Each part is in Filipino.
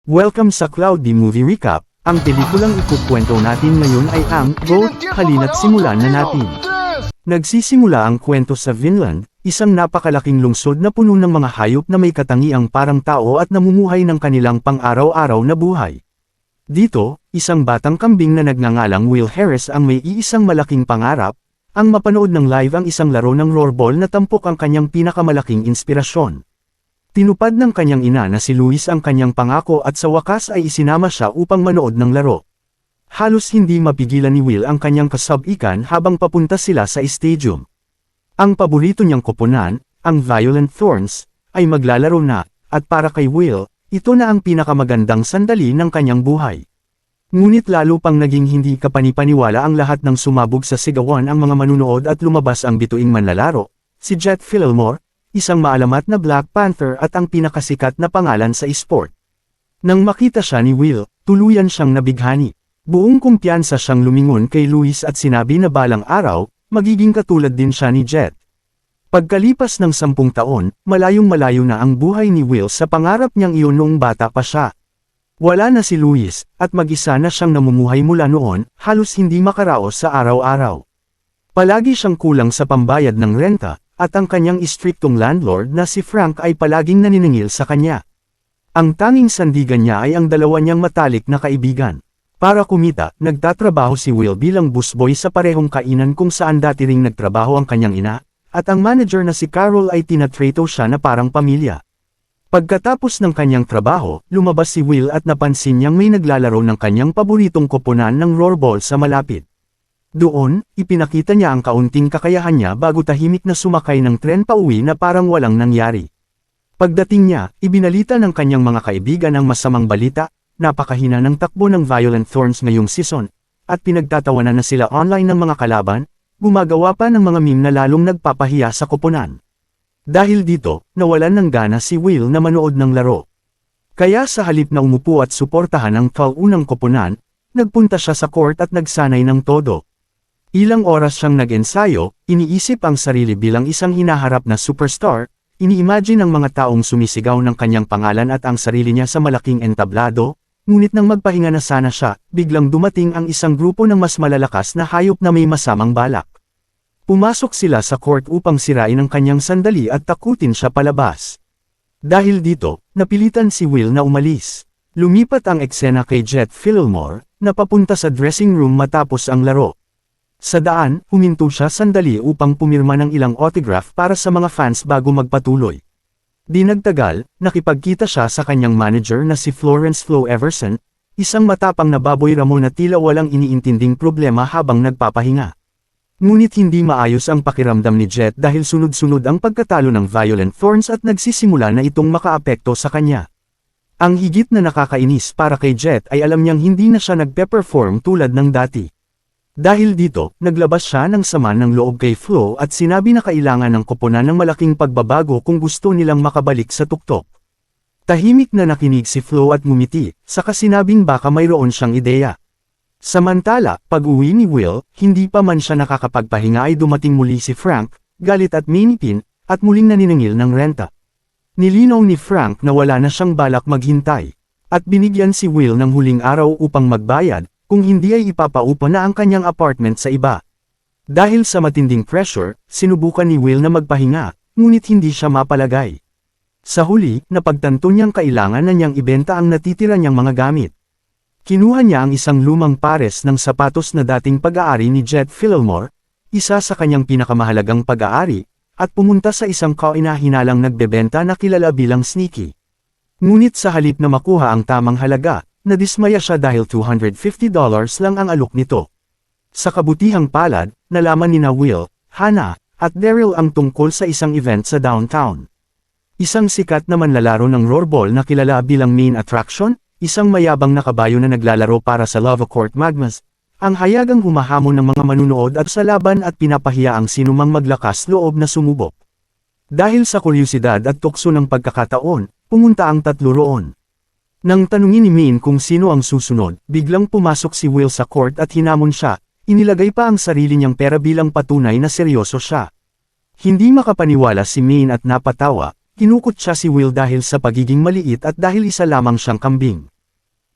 Welcome sa Cloudy Movie Recap. Ang pelikulang ikukwento natin ngayon ay ang Goat, halina't simulan na natin. Nagsisimula ang kwento sa Vinland, isang napakalaking lungsod na puno ng mga hayop na may katangiang parang tao at namumuhay ng kanilang pang-araw-araw na buhay. Dito, isang batang kambing na nagngangalang Will Harris ang may iisang malaking pangarap, ang mapanood ng live ang isang laro ng rollerball na tampok ang kanyang pinakamalaking inspirasyon. Tinupad ng kanyang ina na si Louis ang kanyang pangako at sa wakas ay isinama siya upang manood ng laro. Halos hindi mapigilan ni Will ang kanyang kasab-ikan habang papunta sila sa stadium. Ang paborito niyang koponan, ang Violent Thorns, ay maglalaro na, at para kay Will, ito na ang pinakamagandang sandali ng kanyang buhay. Ngunit lalo pang naging hindi kapanipaniwala ang lahat ng sumabog sa sigawan ang mga manunood at lumabas ang bituing manlalaro, si Jet Fillmore, isang maalamat na Black Panther at ang pinakasikat na pangalan sa esport. Nang makita siya ni Will, tuluyan siyang nabighani. Buong kumpiyansa siyang lumingon kay Louis at sinabi na balang araw, magiging katulad din siya ni Jet. Pagkalipas ng 10 taon, malayong-malayo na ang buhay ni Will sa pangarap niyang iyon noong bata pa siya. Wala na si Louis, at mag-isa na siyang namumuhay mula noon, halos hindi makaraos sa araw-araw. Palagi siyang kulang sa pambayad ng renta, at ang kanyang istriktong landlord na si Frank ay palaging naniningil sa kanya. Ang tanging sandigan niya ay ang dalawa niyang matalik na kaibigan. Para kumita, nagtatrabaho si Will bilang busboy sa parehong kainan kung saan dati ring nagtrabaho ang kanyang ina, at ang manager na si Carol ay tinatrato siya na parang pamilya. Pagkatapos ng kanyang trabaho, lumabas si Will at napansin niyang may naglalaro ng kanyang paboritong koponan ng rollerball sa malapit. Doon, ipinakita niya ang kaunting kakayahan niya bago tahimik na sumakay ng tren pauwi na parang walang nangyari. Pagdating niya, ibinalita ng kanyang mga kaibigan ang masamang balita, napakahina ng takbo ng Violent Thorns ngayong season, at pinagtatawanan na sila online ng mga kalaban, gumagawa pa ng mga meme na lalong nagpapahiya sa koponan. Dahil dito, nawalan ng gana si Will na manood ng laro. Kaya sa halip na umupo at suportahan ang unang koponan, nagpunta siya sa court at nagsanay ng todo. Ilang oras siyang nag-ensayo, iniisip ang sarili bilang isang hinaharap na superstar, ini-imagine ang mga taong sumisigaw ng kanyang pangalan at ang sarili niya sa malaking entablado, ngunit nang magpahinga na sana siya, biglang dumating ang isang grupo ng mas malalakas na hayop na may masamang balak. Pumasok sila sa court upang sirain ang kanyang sandali at takutin siya palabas. Dahil dito, napilitan si Will na umalis. Lumipat ang eksena kay Jet Fillmore, na papunta sa dressing room matapos ang laro. Sa daan, huminto siya sandali upang pumirma ng ilang autograph para sa mga fans bago magpatuloy. Di nagtagal, nakipagkita siya sa kanyang manager na si Florence Flo Everson, isang matapang na baboy ramo na tila walang iniintinding problema habang nagpapahinga. Ngunit hindi maayos ang pakiramdam ni Jet dahil sunod-sunod ang pagkatalo ng Violent Thorns at nagsisimula na itong makaapekto sa kanya. Ang higit na nakakainis para kay Jet ay alam niyang hindi na siya nagpe-perform tulad ng dati. Dahil dito, naglabas siya ng sama ng loob kay Flo at sinabi na kailangan ng koponan ng malaking pagbabago kung gusto nilang makabalik sa tuktok. Tahimik na nakinig si Flo at ngumiti, saka sinabing baka mayroon siyang ideya. Samantala, pag-uwi ni Will, hindi pa man siya nakakapagpahinga ay dumating muli si Frank, galit at minipin, at muling naniningil ng renta. Nilinaw ni Frank na wala na siyang balak maghintay, at binigyan si Will ng huling araw upang magbayad, kung hindi ay ipapaupa na ang kanyang apartment sa iba. Dahil sa matinding pressure, sinubukan ni Will na magpahinga, ngunit hindi siya mapalagay. Sa huli, napagtanto niyang kailangan na niyang ibenta ang natitira niyang mga gamit. Kinuha niya ang isang lumang pares ng sapatos na dating pag-aari ni Jet Fillmore, isa sa kanyang pinakamahalagang pag-aari, at pumunta sa isang kaina-hinalang nagbebenta na kilala bilang Sneaky. Ngunit sa halip na makuha ang tamang halaga, nadismaya siya dahil $250 lang ang alok nito. Sa kabutihang palad, nalaman nina Will, Hannah, at Daryl ang tungkol sa isang event sa downtown. Isang sikat na manlalaro ng rollerball na kilala bilang main attraction, isang mayabang na kabayo na naglalaro para sa Lava Court Magmas, ang hayagang humahamon ng mga manunood at sa laban at pinapahiya ang sinumang maglakas loob na sumubok. Dahil sa kuryosidad at tukso ng pagkakataon, pumunta ang tatlo roon. Nang tanungin ni Min kung sino ang susunod, biglang pumasok si Will sa court at hinamon siya, inilagay pa ang sarili niyang pera bilang patunay na seryoso siya. Hindi makapaniwala si Min at napatawa, kinukot siya si Will dahil sa pagiging maliit at dahil isa lamang siyang kambing.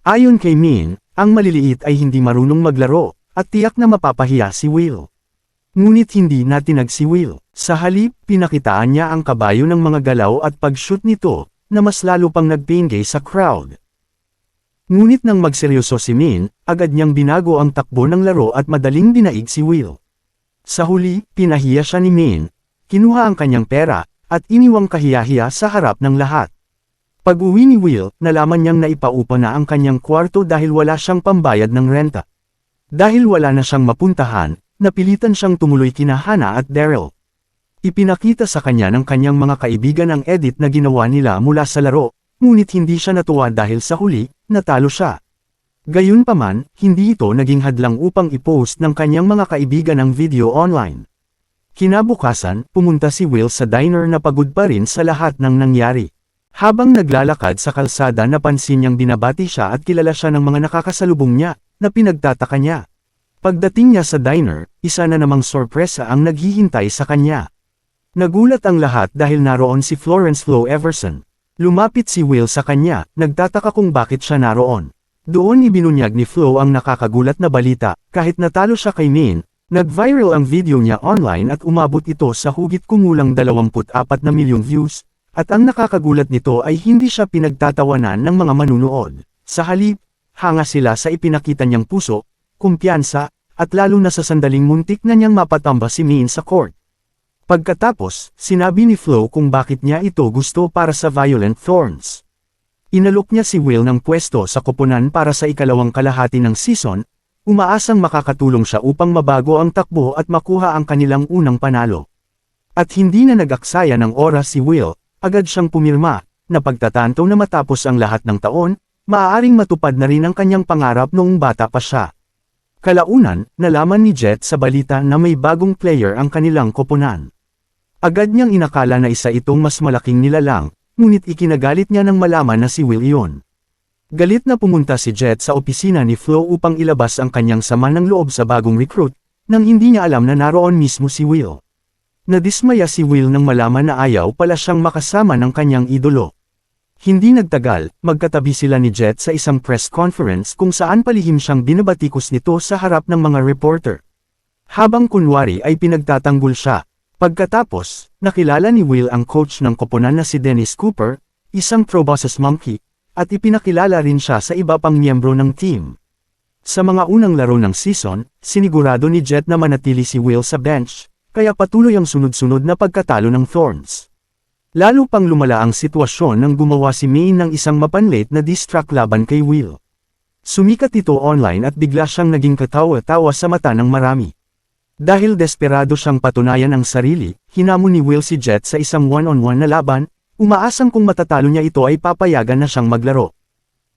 Ayon kay Min, ang maliliit ay hindi marunong maglaro, at tiyak na mapapahiya si Will. Ngunit hindi na tinag si Will. Sa halip, pinakitaan niya ang kabayo ng mga galaw at pag-shoot nito, na mas lalo pang nagpaingay sa crowd. Ngunit nang magseryoso si Min, agad niyang binago ang takbo ng laro at madaling dinaig si Will. Sa huli, pinahiya siya ni Min, kinuha ang kanyang pera, at iniwang kahiyahiya sa harap ng lahat. Pag-uwi ni Will, nalaman niyang naipaupa na ang kanyang kwarto dahil wala siyang pambayad ng renta. Dahil wala na siyang mapuntahan, napilitan siyang tumuloy kina Hannah at Daryl. Ipinakita sa kanya ng kanyang mga kaibigan ang edit na ginawa nila mula sa laro, ngunit hindi siya natuwa dahil sa huli, natalo siya. Gayunpaman, hindi ito naging hadlang upang i-post ng kanyang mga kaibigan ang video online. Kinabukasan, pumunta si Will sa diner na pagod pa rin sa lahat ng nangyari. Habang naglalakad sa kalsada napansin niyang binabati siya at kilala siya ng mga nakakasalubong niya, na pinagtataka niya. Pagdating niya sa diner, isa na namang sorpresa ang naghihintay sa kanya. Nagulat ang lahat dahil naroon si Florence Flo Everson. Lumapit si Will sa kanya, nagtataka kung bakit siya naroon. Doon ibinunyag ni Flo ang nakakagulat na balita, kahit natalo siya kay Min, nag-viral ang video niya online at umabot ito sa hugit kumulang 24 na milyong views, at ang nakakagulat nito ay hindi siya pinagtatawanan ng mga manunood. Sa halip, hanga sila sa ipinakita niyang puso, kumpiyansa, at lalo na sa sandaling muntik na niyang mapatamba si Min sa court. Pagkatapos, sinabi ni Flo kung bakit niya ito gusto para sa Violent Thorns. Inalok niya si Will ng pwesto sa koponan para sa ikalawang kalahati ng season, umaasang makakatulong siya upang mabago ang takbo at makuha ang kanilang unang panalo. At hindi na nag-aksaya ng oras si Will, agad siyang pumirma, na pagtatanto na matapos ang lahat ng taon, maaaring matupad na rin ang kanyang pangarap noong bata pa siya. Kalaunan, nalaman ni Jet sa balita na may bagong player ang kanilang koponan. Agad niyang inakala na isa itong mas malaking nilalang, ngunit ikinagalit niya nang malaman na si Will iyon. Galit na pumunta si Jet sa opisina ni Flo upang ilabas ang kanyang sama ng loob sa bagong recruit, nang hindi niya alam na naroon mismo si Will. Nadismaya si Will nang malaman na ayaw pala siyang makasama ng kanyang idolo. Hindi nagtagal, magkatabi sila ni Jet sa isang press conference kung saan palihim siyang binabatikos nito sa harap ng mga reporter. Habang kunwari ay pinagtatanggol siya. Pagkatapos, nakilala ni Will ang coach ng koponan na si Dennis Cooper, isang proboscis monkey, at ipinakilala rin siya sa iba pang miyembro ng team. Sa mga unang laro ng season, sinigurado ni Jet na manatili si Will sa bench, kaya patuloy ang sunod-sunod na pagkatalo ng Thorns. Lalo pang lumala ang sitwasyon nang gumawa si Min ng isang mapanlit na diss track laban kay Will. Sumikat ito online at bigla siyang naging katawa-tawa sa mata ng marami. Dahil desperado siyang patunayan ang sarili, hinamon ni Will si Jet sa isang one-on-one na laban, umaasang kung matatalo niya ito ay papayagan na siyang maglaro.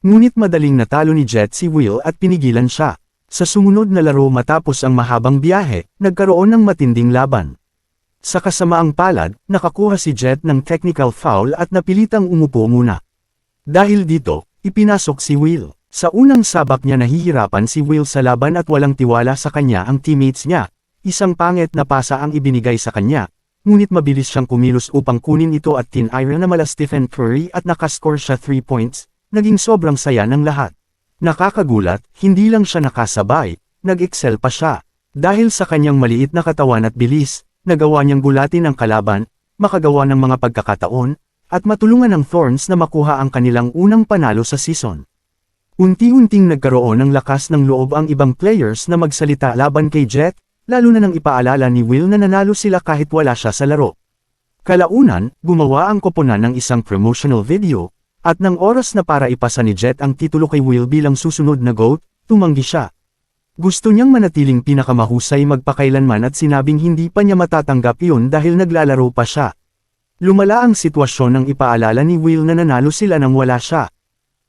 Ngunit madaling natalo ni Jet si Will at pinigilan siya. Sa sumunod na laro matapos ang mahabang biyahe, nagkaroon ng matinding laban. Sa kasamaang palad, nakakuha si Jet ng technical foul at napilitang umupo muna. Dahil dito, ipinasok si Will. Sa unang sabak niya nahihirapan si Will sa laban at walang tiwala sa kanya ang teammates niya. Isang pangit na pasa ang ibinigay sa kanya, ngunit mabilis siyang kumilos upang kunin ito at tinira na mala Stephen Curry at nakascore siya 3 points, naging sobrang saya ng lahat. Nakakagulat, hindi lang siya nakasabay, nag-excel pa siya. Dahil sa kanyang maliit na katawan at bilis, nagawa niyang gulatin ang kalaban, makagawa ng mga pagkakataon, at matulungan ng Thorns na makuha ang kanilang unang panalo sa season. Unti-unting nagkaroon ng lakas ng loob ang ibang players na magsalita laban kay Jet, lalo na nang ipaalala ni Will na nanalo sila kahit wala siya sa laro. Kalaunan, gumawa ang koponan ng isang promotional video, at nang oras na para ipasa ni Jet ang titulo kay Will bilang susunod na GOAT, tumanggi siya. Gusto niyang manatiling pinakamahusay magpakailanman at sinabing hindi pa niya matatanggap iyon dahil naglalaro pa siya. Lumala ang sitwasyon nang ipaalala ni Will na nanalo sila nang wala siya.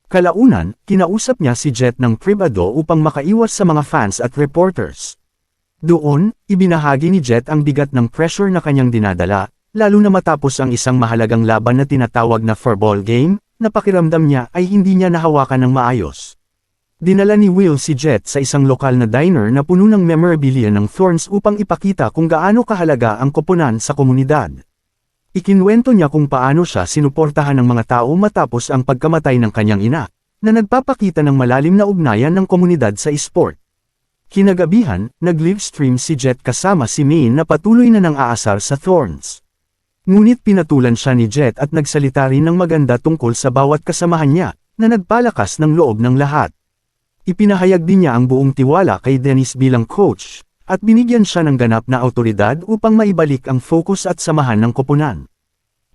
Kalaunan, kinausap niya si Jet ng pribado upang makaiwas sa mga fans at reporters. Doon, ibinahagi ni Jet ang bigat ng pressure na kanyang dinadala, lalo na matapos ang isang mahalagang laban na tinatawag na fourball game, na pakiramdam niya ay hindi niya nahawakan ng maayos. Dinala ni Will si Jet sa isang lokal na diner na puno ng memorabilia ng Thorns upang ipakita kung gaano kahalaga ang koponan sa komunidad. Ikinwento niya kung paano siya sinuportahan ng mga tao matapos ang pagkamatay ng kanyang ina, na nagpapakita ng malalim na ugnayan ng komunidad sa esport. Kinagabihan, nag-livestream si Jet kasama si Maine na patuloy na nang aasar sa Thorns. Ngunit pinatulan siya ni Jet at nagsalita rin ng maganda tungkol sa bawat kasamahan niya, na nagpalakas ng loob ng lahat. Ipinahayag din niya ang buong tiwala kay Dennis bilang coach, at binigyan siya ng ganap na awtoridad upang maibalik ang focus at samahan ng koponan.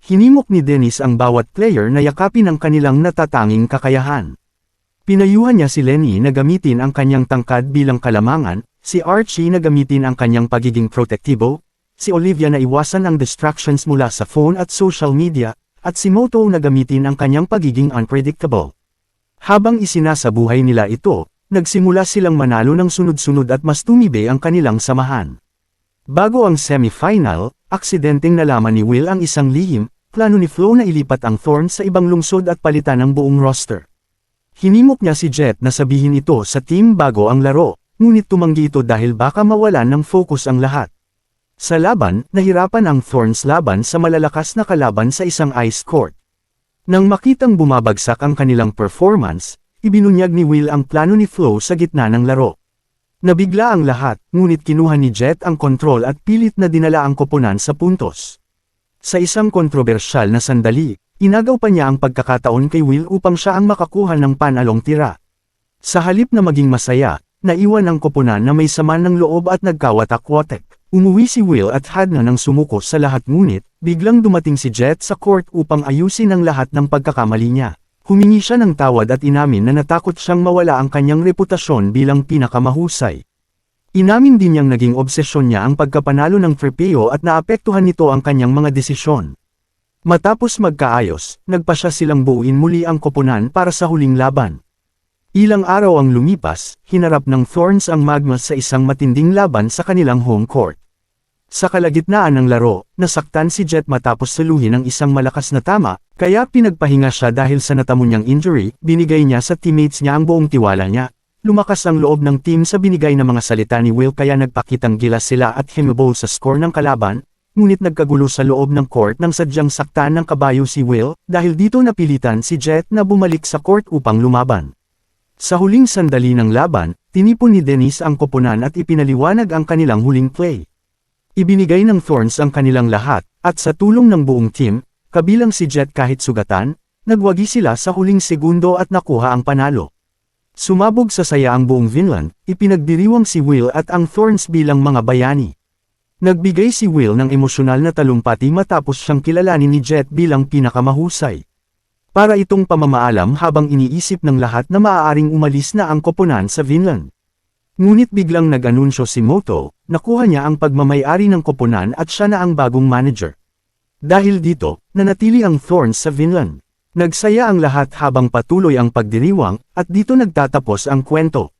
Hinimok ni Dennis ang bawat player na yakapin ang kanilang natatanging kakayahan. Pinayuhan niya si Lenny na gamitin ang kanyang tangkad bilang kalamangan, si Archie na gamitin ang kanyang pagiging protektibo, si Olivia na iwasan ang distractions mula sa phone at social media, at si Moto na gamitin ang kanyang pagiging unpredictable. Habang isinasabuhay nila ito, nagsimula silang manalo ng sunod-sunod at mas tumibay ang kanilang samahan. Bago ang semifinal, aksidenteng nalaman ni Will ang isang lihim, plano ni Flo na ilipat ang Thorns sa ibang lungsod at palitan ang buong roster. Hinimok niya si Jet na sabihin ito sa team bago ang laro, ngunit tumanggi ito dahil baka mawalan ng focus ang lahat. Sa laban, nahirapan ang Thorns laban sa malalakas na kalaban sa isang ice court. Nang makitang bumabagsak ang kanilang performance, ibinunyag ni Will ang plano ni Flo sa gitna ng laro. Nabigla ang lahat, ngunit kinuha ni Jet ang kontrol at pilit na dinala ang koponan sa puntos. Sa isang kontrobersyal na sandali, inagaw pa niya ang pagkakataon kay Will upang siya ang makakuha ng panalong tira. Sa halip na maging masaya, naiwan ang koponan na may sama ng loob at nagkawatak-watak. Umuwi si Will at had na ng sumuko sa lahat ngunit, biglang dumating si Jet sa court upang ayusin ang lahat ng pagkakamali niya. Humingi siya ng tawad at inamin na natakot siyang mawala ang kanyang reputasyon bilang pinakamahusay. Inamin din niyang naging obsesyon niya ang pagkapanalo ng trofeo at naapektuhan nito ang kanyang mga desisyon. Matapos magkaayos, nagpasya silang buuin muli ang koponan para sa huling laban. Ilang araw ang lumipas, hinarap ng Thorns ang Magmas sa isang matinding laban sa kanilang home court. Sa kalagitnaan ng laro, nasaktan si Jet matapos saluhin ng isang malakas na tama, kaya pinagpahinga siya dahil sa natamo niyang injury, binigay niya sa teammates niya ang buong tiwala niya. Lumakas ang loob ng team sa binigay na mga salita ni Will kaya nagpakitang gilas sila at humble sa score ng kalaban, ngunit nagkagulo sa loob ng court nang sadyang saktan ng kabayo si Will, dahil dito napilitan si Jet na bumalik sa court upang lumaban. Sa huling sandali ng laban, tinipon ni Dennis ang koponan at ipinaliwanag ang kanilang huling play. Ibinigay ng Thorns ang kanilang lahat, at sa tulong ng buong team, kabilang si Jet kahit sugatan, nagwagi sila sa huling segundo at nakuha ang panalo. Sumabog sa saya ang buong Vinland, ipinagdiriwang si Will at ang Thorns bilang mga bayani. Nagbigay si Will ng emosyonal na talumpati matapos siyang kilalanin ni Jet bilang pinakamahusay. Para itong pamamaalam habang iniisip ng lahat na maaaring umalis na ang koponan sa Vinland. Ngunit biglang nag-anunsyo si Moto, nakuha niya ang pagmamay-ari ng koponan at siya na ang bagong manager. Dahil dito, nanatili ang Thorns sa Vinland. Nagsaya ang lahat habang patuloy ang pagdiriwang, at dito nagtatapos ang kwento.